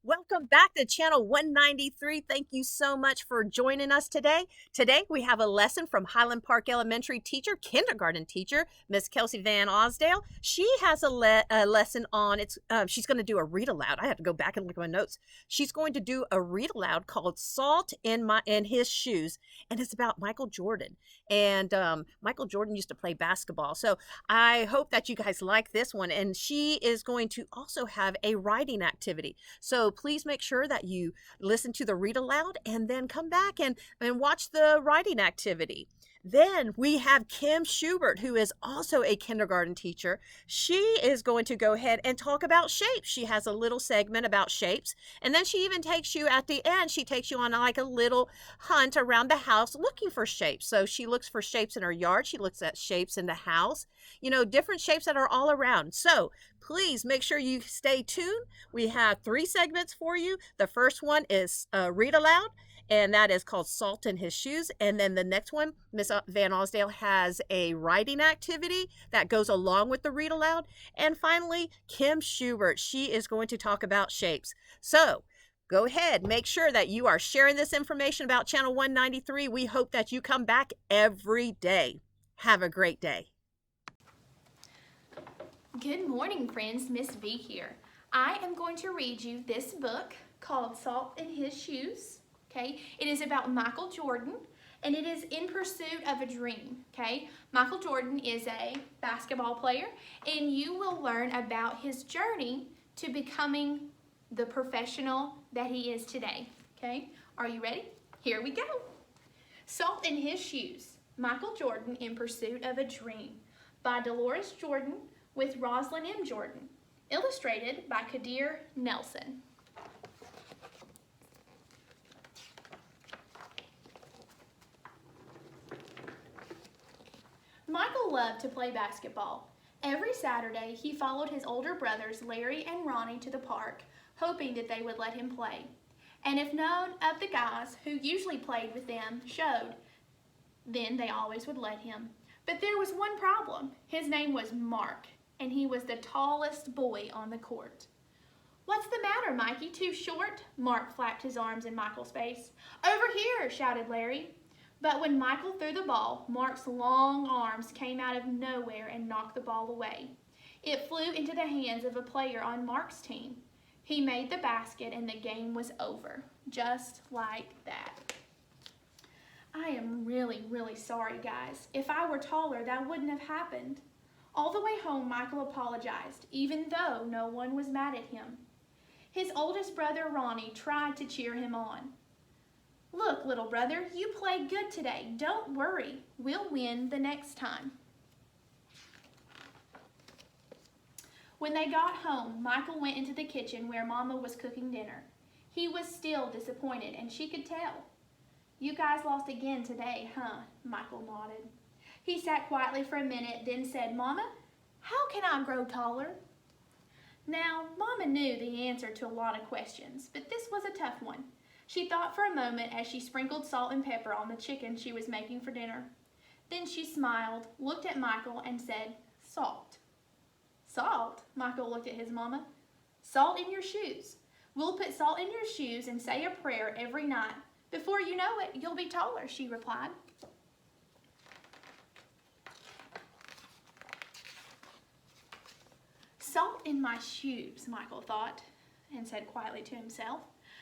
Welcome back to channel 193. Thank you so much for joining us today. Today we have a lesson from Highland Park Elementary teacher, kindergarten teacher, Miss Kelsey Vanosdale. She has a lesson on she's going to do a read aloud. I have to go back and look at my notes. She's going to do a read aloud called "Salt in His Shoes," and it's about Michael Jordan. And Michael Jordan used to play basketball, so I hope that you guys like this one. And she is going to also have a writing activity. So please make sure that you listen to the read aloud and then come back and watch the writing activity. Then we have Kim Schubert, who is also a kindergarten teacher. She is going to go ahead and talk about shapes. She has a little segment about shapes. And then she even takes you at the end, she takes you on like a little hunt around the house looking for shapes. So she looks for shapes in her yard. She looks at shapes in the house, different shapes that are all around. So please make sure you stay tuned. We have 3 segments for you. The first one is read aloud, and that is called "Salt in His Shoes." And then the next one, Miss Vanosdale has a writing activity that goes along with the read aloud. And finally, Kim Schubert, she is going to talk about shapes. So go ahead, make sure that you are sharing this information about channel 193. We hope that you come back every day. Have a great day. Good morning, friends. Miss V here. I am going to read you this book called Salt in His Shoes. Okay, it is about Michael Jordan, and it is in pursuit of a dream. Okay, Michael Jordan is a basketball player, and you will learn about his journey to becoming the professional that he is today. Okay, are you ready? Here we go. Salt in His Shoes, Michael Jordan in Pursuit of a Dream, by Dolores Jordan with Rosalind M. Jordan, illustrated by Kadir Nelson. Michael loved to play basketball. Every Saturday, he followed his older brothers Larry and Ronnie to the park, hoping that they would let him play. And if none of the guys who usually played with them showed, then they always would let him. But there was one problem. His name was Mark, and he was the tallest boy on the court. "What's the matter, Mikey? Too short?" Mark flapped his arms in Michael's face. "Over here," shouted Larry. But when Michael threw the ball, Mark's long arms came out of nowhere and knocked the ball away. It flew into the hands of a player on Mark's team. He made the basket and the game was over, just like that. I am really, really sorry, guys. If I were taller, that wouldn't have happened. All the way home, Michael apologized, even though no one was mad at him. His oldest brother, Ronnie, tried to cheer him on. "Look, little brother, you played good today. Don't worry. We'll win the next time." When they got home, Michael went into the kitchen where Mama was cooking dinner. He was still disappointed, and she could tell. "You guys lost again today, huh?" Michael nodded. He sat quietly for a minute, then said, "Mama, how can I grow taller?" Now, Mama knew the answer to a lot of questions, but this was a tough one. She thought for a moment as she sprinkled salt and pepper on the chicken she was making for dinner. Then she smiled, looked at Michael, and said, "Salt." "Salt?" Michael looked at his mama. "Salt in your shoes. We'll put salt in your shoes and say a prayer every night. Before you know it, you'll be taller," she replied. "Salt in my shoes," Michael thought, and said quietly to himself.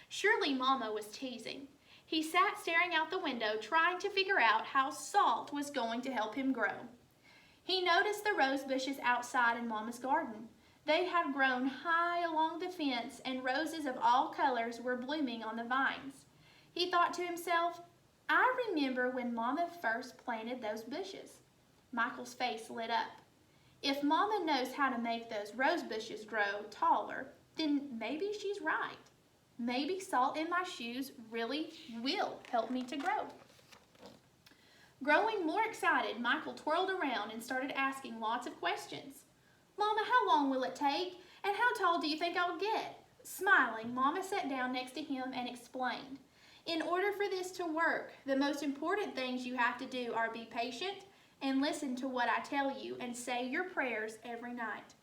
Surely Mama was teasing. He sat staring out the window, trying to figure out how salt was going to help him grow. He noticed the rose bushes outside in Mama's garden. They had grown high along the fence, and roses of all colors were blooming on the vines. He thought to himself, "I remember when Mama first planted those bushes." Michael's face lit up. If Mama knows how to make those rose bushes grow taller, then maybe she's right. Maybe salt in my shoes really will help me to grow. Growing more excited, Michael twirled around and started asking lots of questions. "Mama, how long will it take? And how tall do you think I'll get?" Smiling, Mama sat down next to him and explained, "In order for this to work, the most important things you have to do are be patient and listen to what I tell you and say your prayers every night."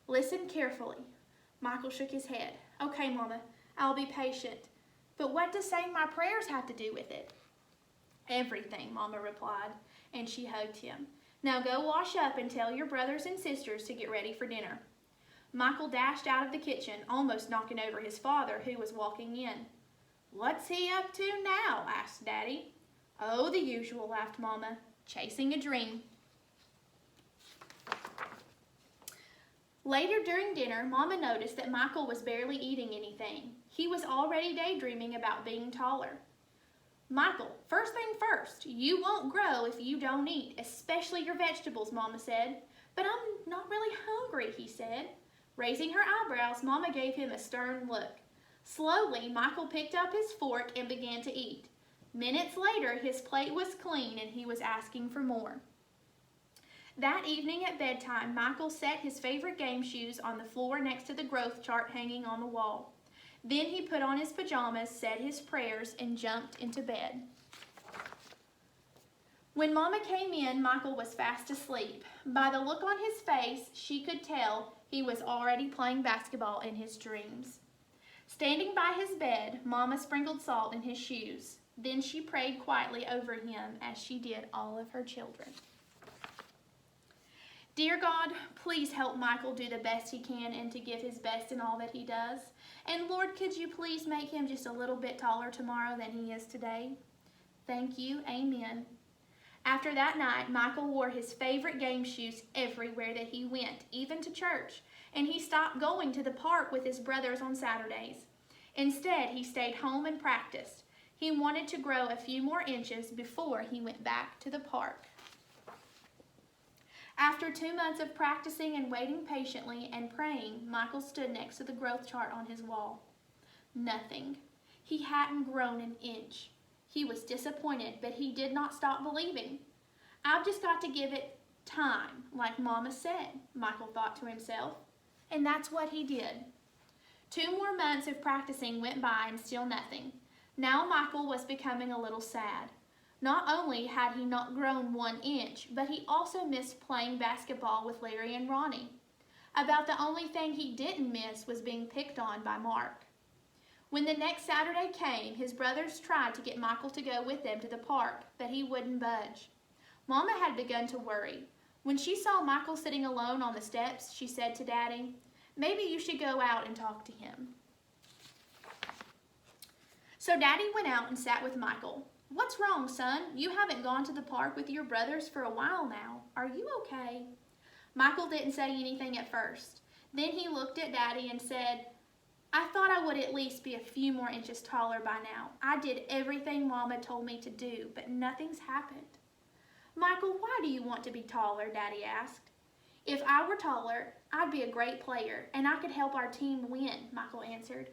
"Listen carefully." Michael shook his head. Okay, Mama, I'll be patient. But what does saying my prayers have to do with it? Everything, Mama replied, and she hugged him. Now go wash up and tell your brothers and sisters to get ready for dinner. Michael dashed out of the kitchen, almost knocking over his father, who was walking in. What's he up to now? Asked Daddy. Oh, the usual, laughed Mama. Chasing a dream. Later during dinner, Mama noticed that Michael was barely eating anything. He was already daydreaming about being taller. Michael, first thing first, you won't grow if you don't eat, especially your vegetables, Mama said. But I'm not really hungry, he said. Raising her eyebrows, Mama gave him a stern look. Slowly, Michael picked up his fork and began to eat. Minutes later, his plate was clean and he was asking for more. That evening at bedtime, Michael set his favorite game shoes on the floor next to the growth chart hanging on the wall. Then he put on his pajamas, said his prayers, and jumped into bed. When Mama came in, Michael was fast asleep. By the look on his face, she could tell he was already playing basketball in his dreams. Standing by his bed, Mama sprinkled salt in his shoes. Then she prayed quietly over him as she did all of her children. Dear God, please help Michael do the best he can and to give his best in all that he does. And Lord, could you please make him just a little bit taller tomorrow than he is today? Thank you. Amen. After that night, Michael wore his favorite game shoes everywhere that he went, even to church, and he stopped going to the park with his brothers on Saturdays. Instead, he stayed home and practiced. He wanted to grow a few more inches before he went back to the park. After 2 months of practicing and waiting patiently and praying, Michael stood next to the growth chart on his wall. Nothing. He hadn't grown an inch. He was disappointed, but he did not stop believing. I've just got to give it time, like Mama said, Michael thought to himself. And that's what he did. 2 more months of practicing went by and still nothing. Now Michael was becoming a little sad. Not only had he not grown 1 inch, but he also missed playing basketball with Larry and Ronnie. About the only thing he didn't miss was being picked on by Mark. When the next Saturday came, his brothers tried to get Michael to go with them to the park, but he wouldn't budge. Mama had begun to worry. When she saw Michael sitting alone on the steps, she said to Daddy, "Maybe you should go out and talk to him." So Daddy went out and sat with Michael. "What's wrong, son? You haven't gone to the park with your brothers for a while now. Are you okay?" Michael didn't say anything at first. Then he looked at Daddy and said, "I thought I would at least be a few more inches taller by now. I did everything Mama told me to do, but nothing's happened." "Michael, why do you want to be taller?" Daddy asked. "If I were taller, I'd be a great player, and I could help our team win," Michael answered.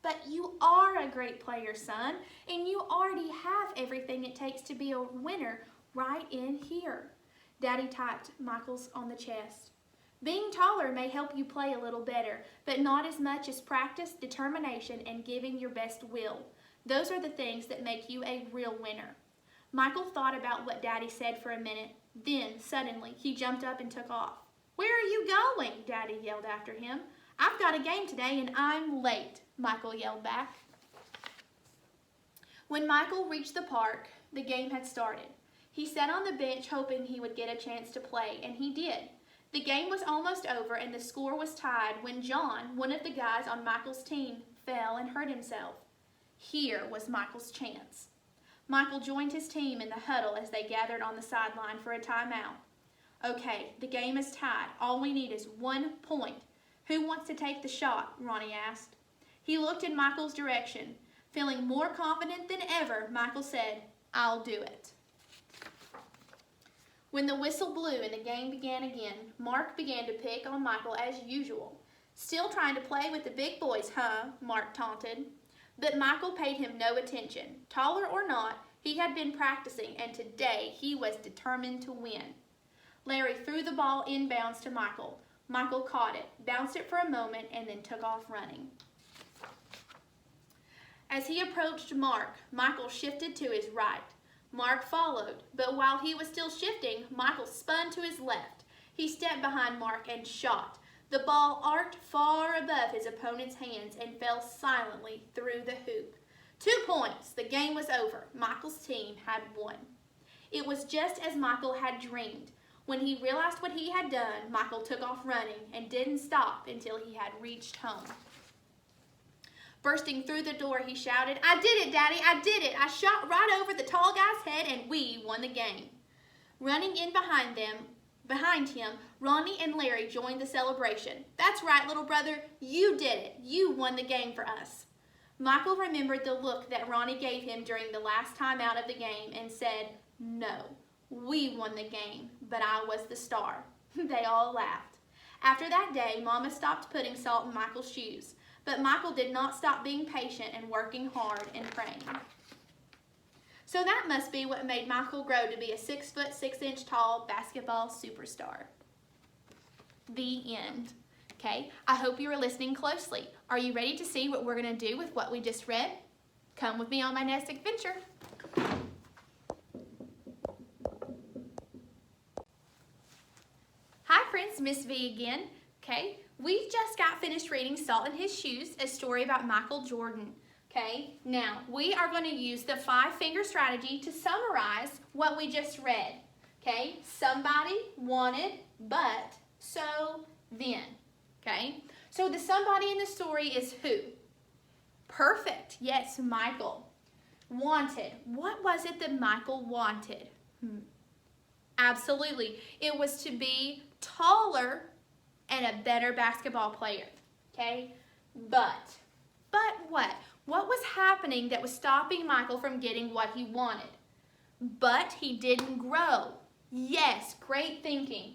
"But you are a great player, son, and you already have everything it takes to be a winner right in here." Daddy tapped Michael's on the chest. "Being taller may help you play a little better, but not as much as practice, determination, and giving your best will. Those are the things that make you a real winner." Michael thought about what Daddy said for a minute. Then, suddenly, he jumped up and took off. "Where are you going?" Daddy yelled after him. "I've got a game today and I'm late," Michael yelled back. When Michael reached the park, the game had started. He sat on the bench hoping he would get a chance to play, and he did. The game was almost over and the score was tied when John, one of the guys on Michael's team, fell and hurt himself. Here was Michael's chance. Michael joined his team in the huddle as they gathered on the sideline for a timeout. "Okay, the game is tied. All we need is 1 point. Who wants to take the shot?" Ronnie asked. He looked in Michael's direction. Feeling more confident than ever, Michael said, "I'll do it." When the whistle blew and the game began again, Mark began to pick on Michael as usual. "Still trying to play with the big boys, huh?" Mark taunted. But Michael paid him no attention. Taller or not, he had been practicing, and today he was determined to win. Larry threw the ball inbounds to Michael. Michael caught it, bounced it for a moment, and then took off running. As he approached Mark, Michael shifted to his right. Mark followed, but while he was still shifting, Michael spun to his left. He stepped behind Mark and shot. The ball arced far above his opponent's hands and fell silently through the hoop. 2 points. The game was over. Michael's team had won. It was just as Michael had dreamed. When he realized what he had done, Michael took off running and didn't stop until he had reached home. Bursting through the door, he shouted, "I did it, Daddy, I did it! I shot right over the tall guy's head and we won the game." Running in behind him, Ronnie and Larry joined the celebration. "That's right, little brother, you did it. You won the game for us." Michael remembered the look that Ronnie gave him during the last time out of the game and said, "No, we won the game, but I was the star." They all laughed. After that day, Mama stopped putting salt in Michael's shoes, but Michael did not stop being patient and working hard and praying. So that must be what made Michael grow to be a 6 foot 6 inch tall basketball superstar. The end. Okay, I hope you were listening closely. Are you ready to see what we're going to do with what we just read? Come with me on my next adventure. Hi friends, Miss V again. Okay, we just got finished reading Salt in His Shoes, a story about Michael Jordan. Okay, now we are going to use the 5-finger strategy to summarize what we just read. Okay, somebody, wanted, but, so, then. Okay, so the somebody in the story is who? Perfect, yes, Michael. Wanted, what was it that Michael wanted? Absolutely, it was to be taller and a better basketball player. Okay, but what? What was happening that was stopping Michael from getting what he wanted? But he didn't grow. Yes, great thinking.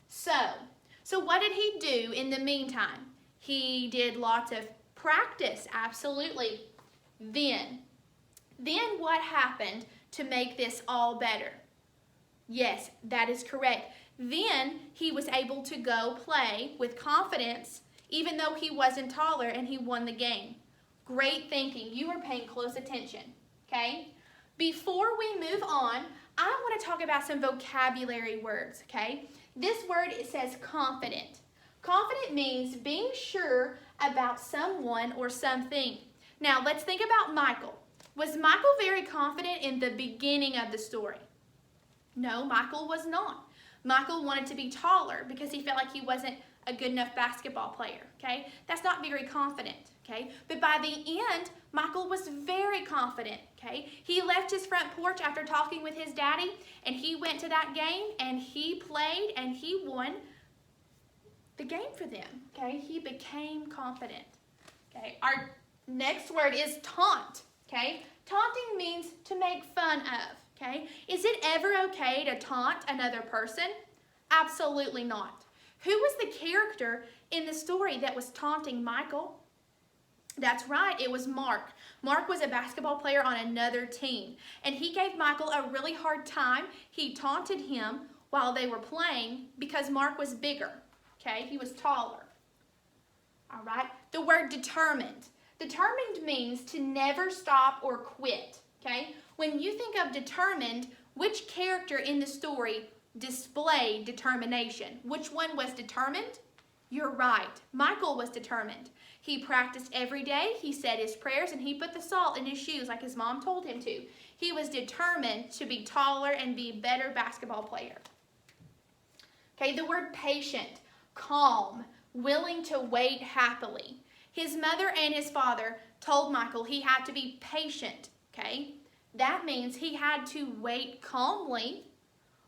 So what did he do in the meantime? He did lots of practice, absolutely. Then what happened to make this all better? Yes, that is correct. Then he was able to go play with confidence, even though he wasn't taller, and he won the game. Great thinking. You are paying close attention, okay? Before we move on, I want to talk about some vocabulary words, okay? This word, it says confident. Confident means being sure about someone or something. Now, let's think about Michael. Was Michael very confident in the beginning of the story? No, Michael was not. Michael wanted to be taller because he felt like he wasn't a good enough basketball player, okay? That's not very confident, okay? But by the end, Michael was very confident, okay? He left his front porch after talking with his daddy, and he went to that game, and he played, and he won the game for them, okay? He became confident, okay? Our next word is taunt, okay? Taunting means to make fun of, okay? Is it ever okay to taunt another person? Absolutely not. Who was the character in the story that was taunting Michael? That's right, it was Mark. Mark was a basketball player on another team, and he gave Michael a really hard time. He taunted him while they were playing because Mark was bigger, okay? He was taller. All right, the word determined. Determined means to never stop or quit, okay? When you think of determined, which character in the story displayed determination? Which one was determined? You're right. Michael was determined. He practiced every day. He said his prayers, and he put the salt in his shoes like his mom told him to. He was determined to be taller and be a better basketball player. Okay, the word patient, calm, willing to wait happily. His mother and his father told Michael he had to be patient, okay? That means he had to wait calmly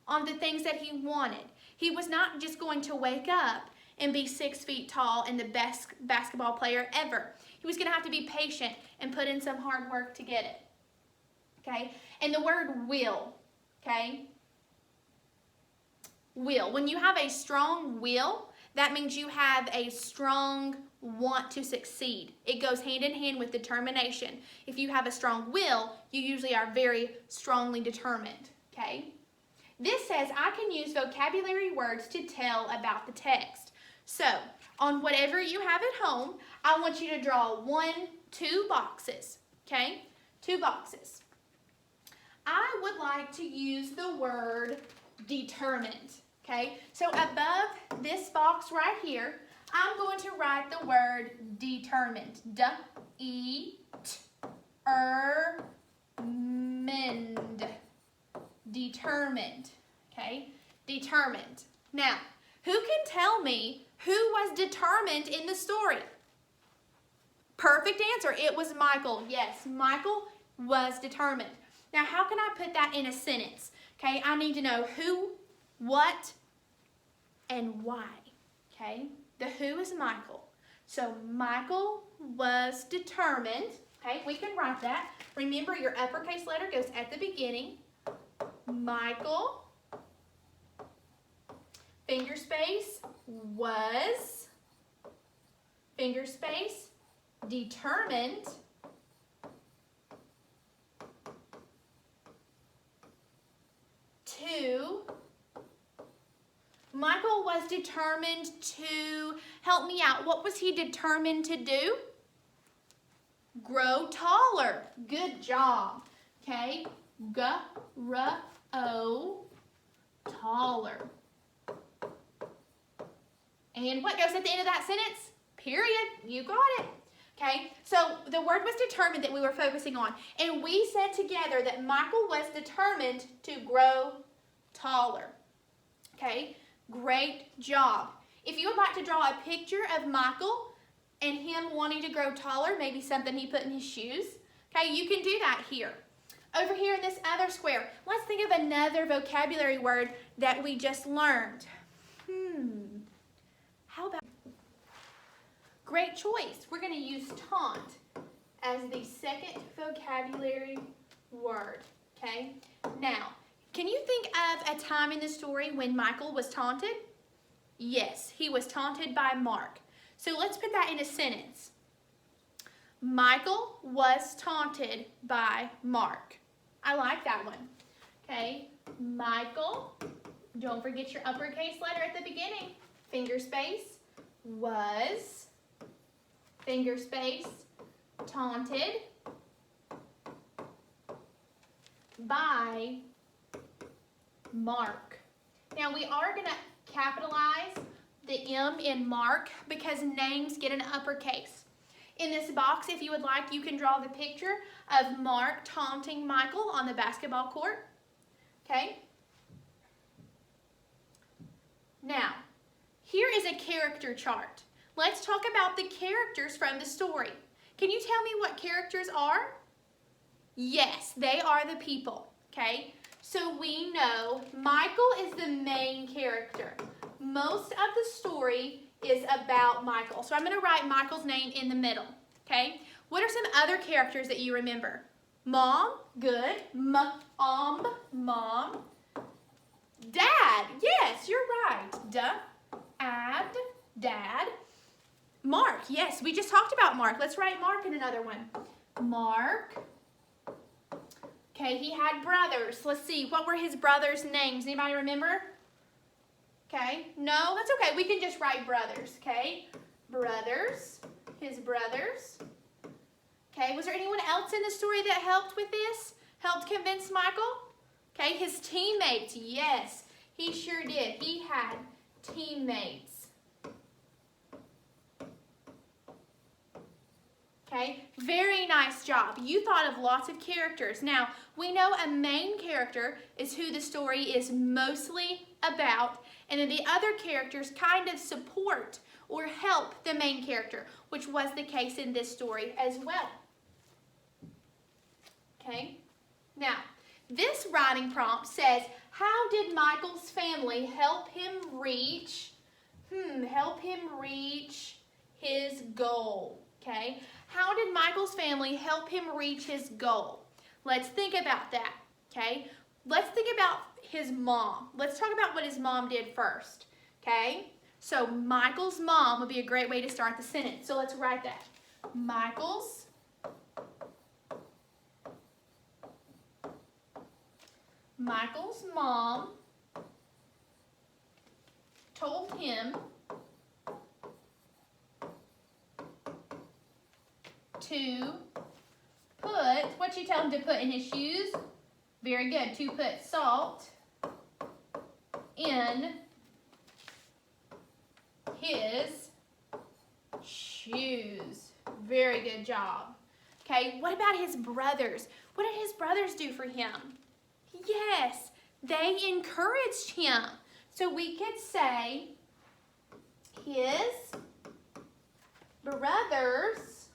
on the things that he wanted. He was not just going to wake up and be 6 feet tall and the best basketball player ever. He was going to have to be patient and put in some hard work to get it. Okay? And the word will, okay? Will. When you have a strong will, that means you have a strong want to succeed. It goes hand in hand with determination. If you have a strong will, you usually are very strongly determined, okay? This says I can use vocabulary words to tell about the text. So, on whatever you have at home, I want you to draw 2 boxes, okay? 2 boxes. I would like to use the word determined, okay? So above this box right here, I'm going to write the word determined. D-E-R-M-I-N-D. Determined. Okay? Determined. Now, who can tell me who was determined in the story? Perfect answer. It was Michael. Yes, Michael was determined. Now, how can I put that in a sentence? Okay, I need to know who, what, and why. Okay, the who is Michael. So Michael was determined. Okay, we can write that. Remember, your uppercase letter goes at the beginning. Michael, finger space, was, finger space, determined, to. Michael was determined to, help me out, what was he determined to do? Grow taller. Good job. Okay, G-R-O, taller. And what goes at the end of that sentence? Period. You got it. Okay, so the word was determined that we were focusing on. And we said together that Michael was determined to grow taller. Okay, great job. If you would like to draw a picture of Michael and him wanting to grow taller, maybe something he put in his shoes, okay, you can do that here. Over here in this other square, let's think of another vocabulary word that we just learned. How about, great choice. We're going to use taunt as the second vocabulary word, okay? Now, can you think of a time in the story when Michael was taunted? Yes, he was taunted by Mark. So let's put that in a sentence. Michael was taunted by Mark. I like that one. Okay, Michael, don't forget your uppercase letter at the beginning. Finger space, was, finger space, taunted by Mark. Now we are going to capitalize the M in Mark because names get an uppercase. In this box, if you would like, you can draw the picture of Mark taunting Michael on the basketball court. Okay? Now, here is a character chart. Let's talk about the characters from the story. Can you tell me what characters are? Yes, they are the people. Okay? So we know Michael is the main character. Most of the story is about Michael. So I'm going to write Michael's name in the middle. Okay? What are some other characters that you remember? Mom, good. Mom. Dad, yes, you're right. Dad. Mark, yes, we just talked about Mark. Let's write Mark in another one. Mark. Okay, he had brothers. Let's see, what were his brothers' names? Anybody remember? Okay, no, that's okay. We can just write brothers, okay? Brothers, his brothers. Okay, was there anyone else in the story that helped with this? Helped convince Michael? Okay, his teammates, yes, he sure did. He had teammates. Okay, very nice job. You thought of lots of characters. Now, we know a main character is who the story is mostly about, and then the other characters kind of support or help the main character, which was the case in this story as well. Okay, now, this writing prompt says, how did Michael's family help him reach his goal? Okay, how did Michael's family help him reach his goal? Let's think about that, okay? Let's think about his mom. Let's talk about what his mom did first, okay? So Michael's mom would be a great way to start the sentence. So let's write that. Michael's mom told him to put, what'd you tell him to put in his shoes? Very good, to put salt in his Shoes. Very good job. Okay, what about his brothers? What did his brothers do for him? Yes, they encouraged him. So we could say his brothers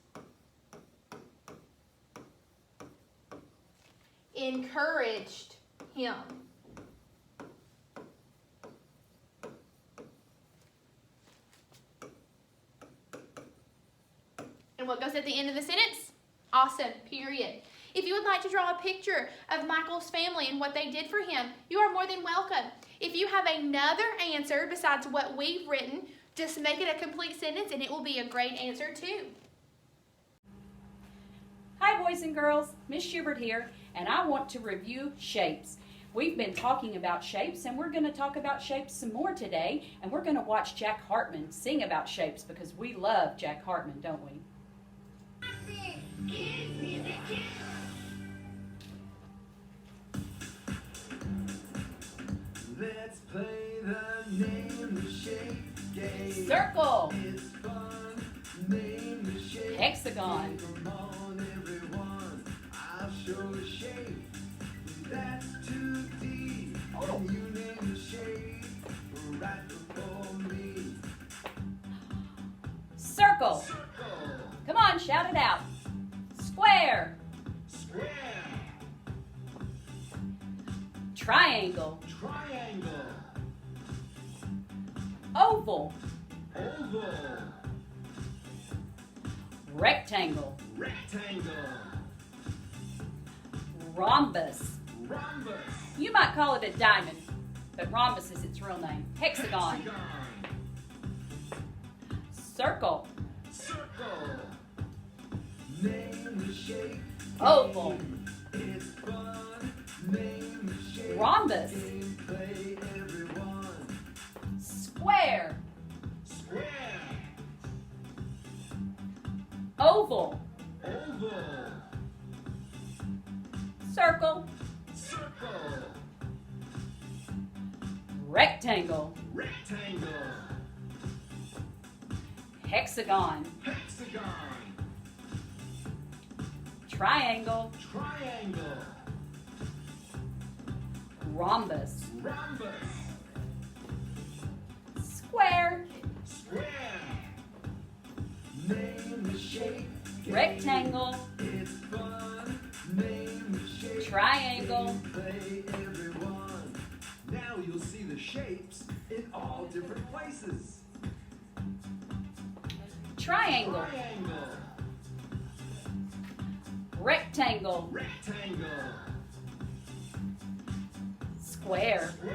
encouraged him. And what goes at the end of the sentence? Awesome, period. If you would like to draw a picture of Michael's family and what they did for him, you are more than welcome. If you have another answer besides what we've written, just make it a complete sentence and it will be a great answer too. Hi boys and girls, Miss Schubert here, and I want to review shapes. We've been talking about shapes, and we're going to talk about shapes some more today, and we're going to watch Jack Hartman sing about shapes because we love Jack Hartman, don't we? Let's play the name the shape game. Circle, It's fun. Name the shape. hexagon, Come on, everyone. I'll show a shape. That's 2D. And you name the shape right before me. circle. Circle. Come on, shout it out. Square, Square. triangle, Triangle. oval, Oval. rectangle, Rectangle. rhombus. Rhombus. You might call it a diamond, but rhombus is its real name. Hexagon, Hexagon. circle, Circle. Name the shape. oval, It's fun. Name the shape. rhombus, Game play everyone. square, Square. oval, Oval. circle, Circle. rectangle, Rectangle. hexagon, Hexagon. triangle, Triangle. rhombus, Rhombus. square, Square. Name the shape. rectangle, It's fun. Name the shape. triangle, Game play everyone. Now you'll see the shapes in all different places. triangle, Triangle. rectangle, Rectangle. square, Square.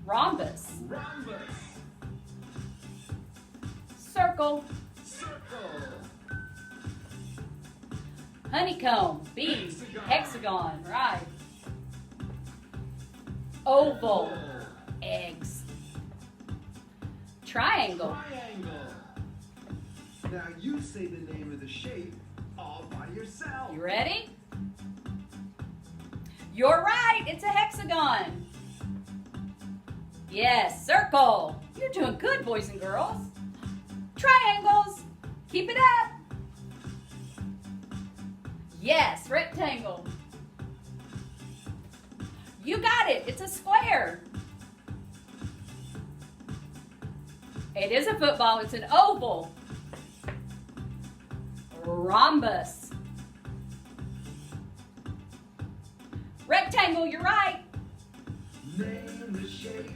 rhombus, Rhombus. circle, Circle. honeycomb, bee, hexagon, right, oval, eggs, triangle, Triangle. Now you say the name of the shape all by yourself. you ready? You're right, it's a hexagon. Yes, circle. You're doing good, boys and girls. Triangles, keep it up. Yes, rectangle. You got it, it's a square. It is a football, it's an oval. Rhombus. Rectangle, you're right. Name the shape.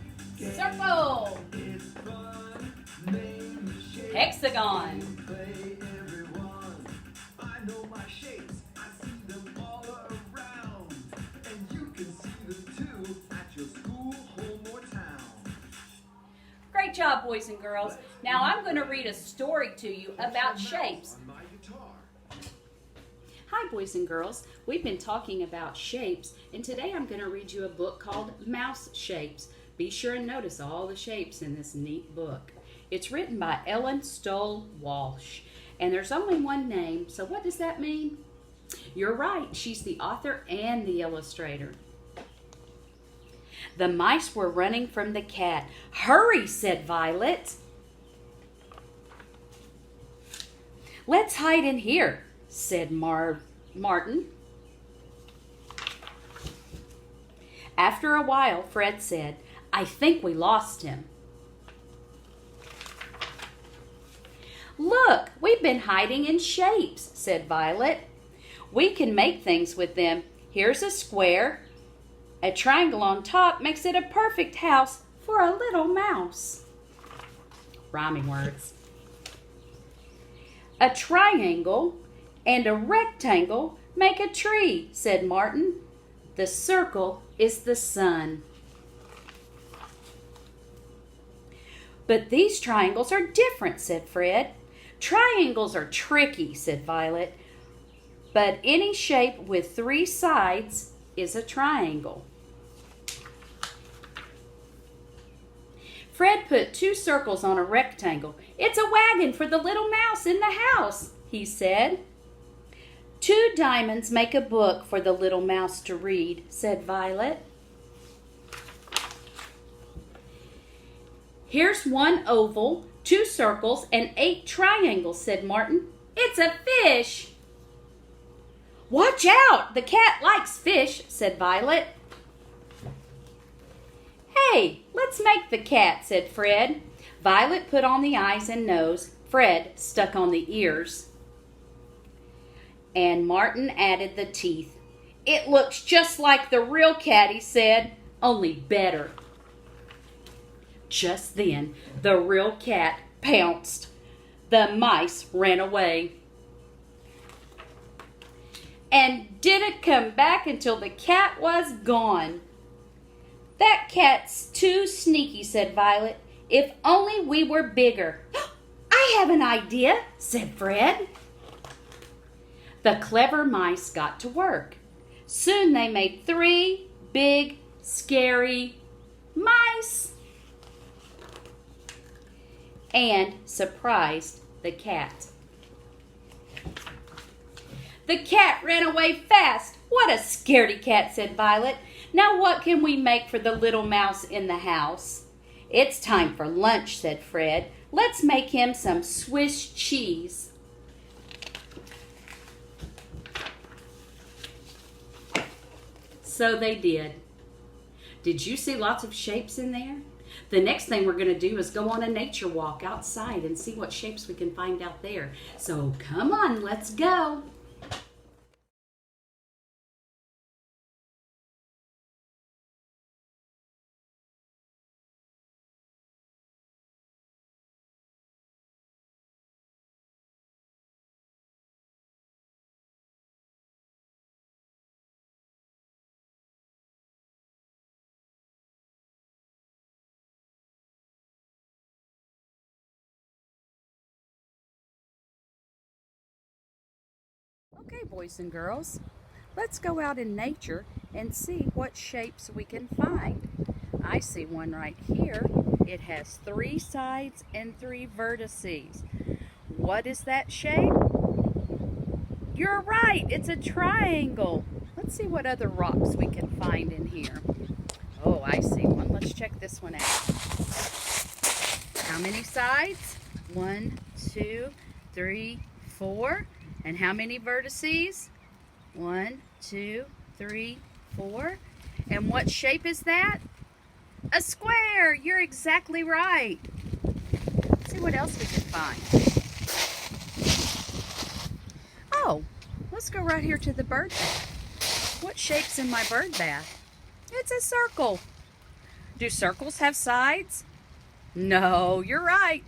Circle. It's fun. Name the shape. Hexagon. Play everyone. I know my shapes. I see them all around. And you can see them too at your school, home, or town. Great job, boys and girls. Now I'm going to read a story to you about shapes. On my guitar. Hi, boys and girls. We've been talking about shapes, and today I'm going to read you a book called Mouse Shapes. Be sure and notice all the shapes in this neat book. It's written by Ellen Stoll Walsh, and there's only one name, so what does that mean? You're right, she's the author and the illustrator. The mice were running from the cat. "Hurry," said Violet. "Let's hide in here," said Martin. After a while, Fred said, "I think we lost him." "Look, we've been hiding in shapes," said Violet. "We can make things with them. Here's a square. A triangle on top makes it a perfect house for a little mouse." Rhyming words. "A triangle and a rectangle make a tree," said Martin. "The circle is the sun." "But these triangles are different," said Fred. "Triangles are tricky," said Violet. "But any shape with 3 sides is a triangle." Fred put 2 circles on a rectangle. "It's a wagon for the little mouse in the house," he said. "2 diamonds make a book for the little mouse to read," said Violet. "Here's 1 oval, 2 circles, and 8 triangles," said Martin. "It's a fish." "Watch out! The cat likes fish," said Violet. "Hey, let's make the cat," said Fred. Violet put on the eyes and nose. Fred stuck on the ears. And Martin added the teeth. "It looks just like the real cat," he said, "only better." Just then, the real cat pounced. The mice ran away and didn't come back until the cat was gone. "That cat's too sneaky," said Violet. "If only we were bigger." "I have an idea," said Fred. The clever mice got to work. Soon they made 3 big, scary mice and surprised the cat. "The cat ran away fast. What a scaredy cat," said Violet. "Now what can we make for the little mouse in the house?" "It's time for lunch," said Fred. "Let's make him some Swiss cheese." So they did. Did you see lots of shapes in there? The next thing we're going to do is go on a nature walk outside and see what shapes we can find out there. So come on, let's go. Okay, boys and girls, let's go out in nature and see what shapes we can find. I see one right here. It has 3 sides and 3 vertices. What is that shape? You're right, it's a triangle. Let's see what other rocks we can find in here. Oh, I see one. Let's check this one out. How many sides? 1, 2, 3, 4. And how many vertices? 1, 2, 3, 4. And what shape is that? A square! You're exactly right. Let's see what else we can find. Oh, let's go right here to the bird bath. What shape's in my bird bath? It's a circle. Do circles have sides? No, you're right.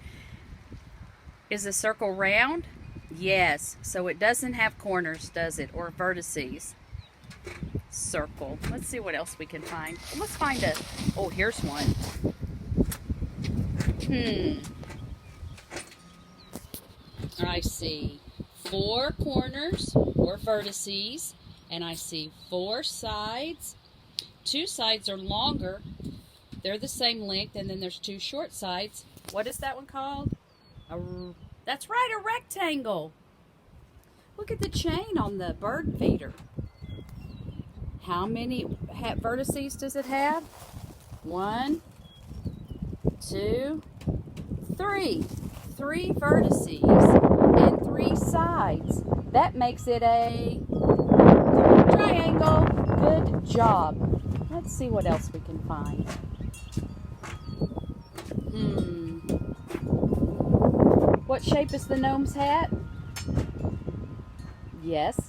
Is a circle round? Yes, so it doesn't have corners, does it? Or vertices. Circle. Let's see what else we can find. Let's find a, oh, here's one. I see 4 corners or vertices, and I see 4 sides. 2 sides are longer. They're the same length, and then there's 2 short sides. What is that one called? That's right, a rectangle. Look at the chain on the bird feeder. How many vertices does it have? 1, 2, 3. 3 vertices and 3 sides. sides. That makes it a triangle. Good job. Let's see what else we can find. What shape is the gnome's hat? Yes,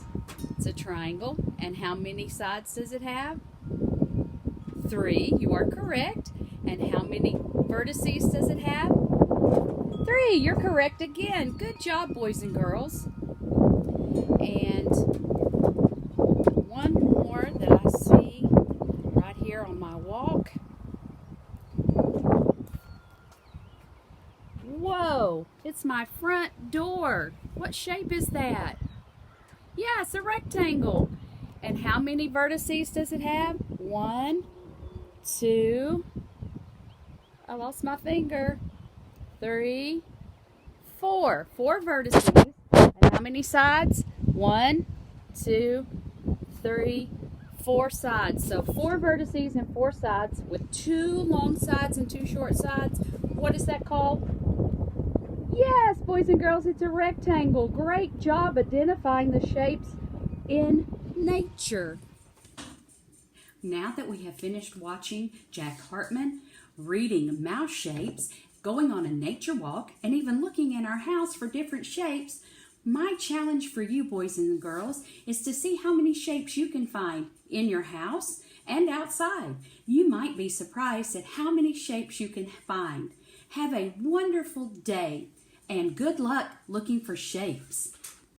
it's a triangle. And how many sides does it have? 3. You are correct. And how many vertices does it have? 3. You're correct again. Good job, boys and girls. And one more that I see right here on my walk. Whoa, it's my front door. What shape is that? Yeah, it's a rectangle. And how many vertices does it have? 1, 2, I lost my finger. 3, 4. 4 vertices. And how many sides? 1, 2, 3, 4 sides. So 4 vertices and 4 sides with 2 long sides and 2 short sides. What is that called? Yes, boys and girls, it's a rectangle. Great job identifying the shapes in nature. Now that we have finished watching Jack Hartman, reading mouse shapes, going on a nature walk, and even looking in our house for different shapes, my challenge for you boys and girls is to see how many shapes you can find in your house and outside. You might be surprised at how many shapes you can find. Have a wonderful day and good luck looking for shapes.